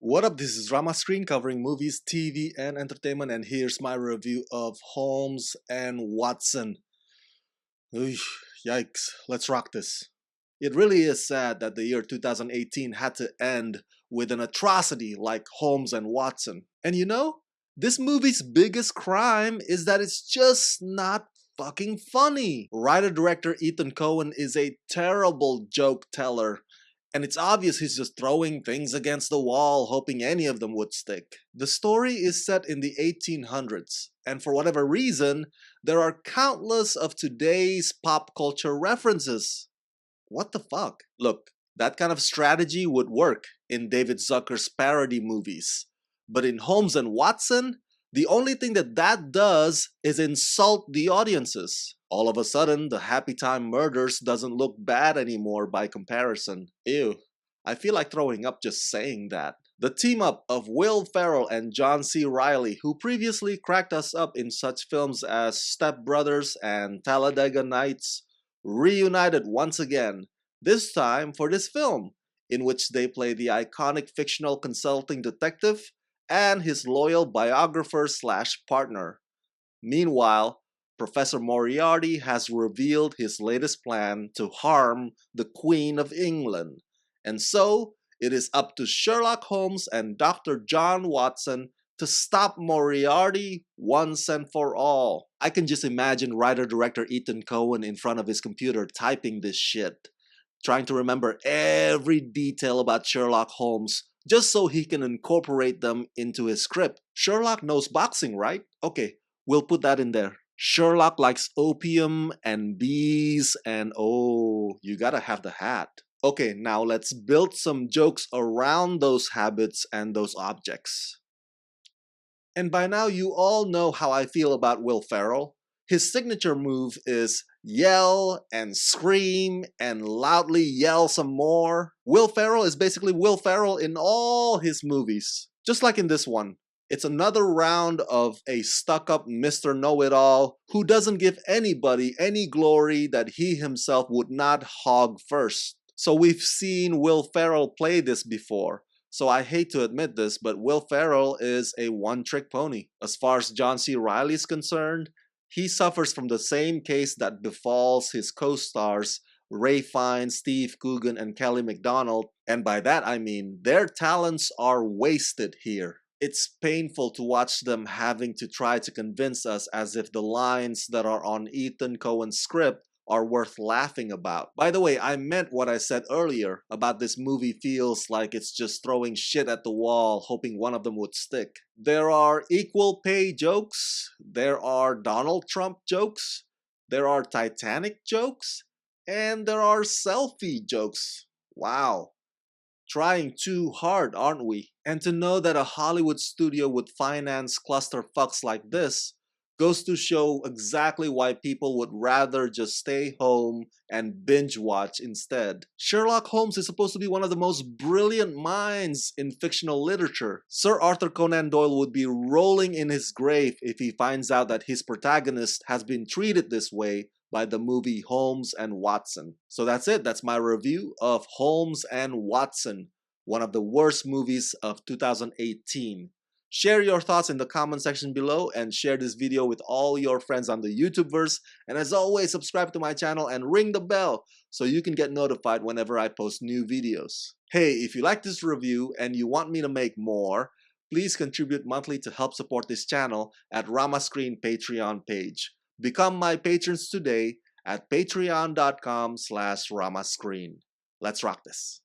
What up, this is Rama Screen covering movies, TV, and entertainment, and here's my review of Holmes and Watson. Eesh, yikes, let's rock this. It really is sad that the year 2018 had to end with an atrocity like Holmes and Watson. And you know, this movie's biggest crime is that it's just not fucking funny. Writer-director Ethan Coen is a terrible joke teller, and it's obvious he's just throwing things against the wall hoping any of them would stick. The story is set in the 1800s, and for whatever reason, there are countless of today's pop culture references. What the fuck? Look, that kind of strategy would work in David Zucker's parody movies. But in Holmes and Watson, the only thing that does is insult the audiences. All of a sudden, the Happy Time Murders doesn't look bad anymore by comparison. Ew. I feel like throwing up just saying that. The team-up of Will Ferrell and John C. Reilly, who previously cracked us up in such films as Step Brothers and Talladega Nights, reunited once again, this time for this film, in which they play the iconic fictional consulting detective and his loyal biographer/partner. Meanwhile, Professor Moriarty has revealed his latest plan to harm the Queen of England. And so, it is up to Sherlock Holmes and Dr. John Watson to stop Moriarty once and for all. I can just imagine writer-director Ethan Coen in front of his computer typing this shit, trying to remember every detail about Sherlock Holmes just so he can incorporate them into his script. Sherlock knows boxing, right? Okay, we'll put that in there. Sherlock likes opium and bees and oh, you gotta have the hat. Okay, now let's build some jokes around those habits and those objects. And by now you all know how I feel about Will Ferrell. His signature move is yell and scream and loudly yell some more. Will Ferrell is basically Will Ferrell in all his movies. Just like in this one. It's another round of a stuck-up Mr. Know-It-All who doesn't give anybody any glory that he himself would not hog first. So we've seen Will Ferrell play this before. So I hate to admit this, but Will Ferrell is a one-trick pony. As far as John C. Reilly is concerned, he suffers from the same case that befalls his co-stars Ray Fiennes, Steve Coogan, and Kelly MacDonald, and by that I mean their talents are wasted here. It's painful to watch them having to try to convince us as if the lines that are on Ethan Coen's script are worth laughing about. By the way, I meant what I said earlier about this movie feels like it's just throwing shit at the wall hoping one of them would stick. There are equal pay jokes, there are Donald Trump jokes, there are Titanic jokes, and there are selfie jokes. Wow. Trying too hard, aren't we? And to know that a Hollywood studio would finance clusterfucks like this goes to show exactly why people would rather just stay home and binge watch instead. Sherlock Holmes is supposed to be one of the most brilliant minds in fictional literature. Sir Arthur Conan Doyle would be rolling in his grave if he finds out that his protagonist has been treated this way by the movie Holmes and Watson. So that's it. That's my review of Holmes and Watson, one of the worst movies of 2018. Share your thoughts in the comment section below and share this video with all your friends on the YouTubeverse. And as always, subscribe to my channel and ring the bell so you can get notified whenever I post new videos. Hey, if you like this review and you want me to make more, please contribute monthly to help support this channel at Rama Screen Patreon page. Become my patrons today at patreon.com/ramascreen. Let's rock this.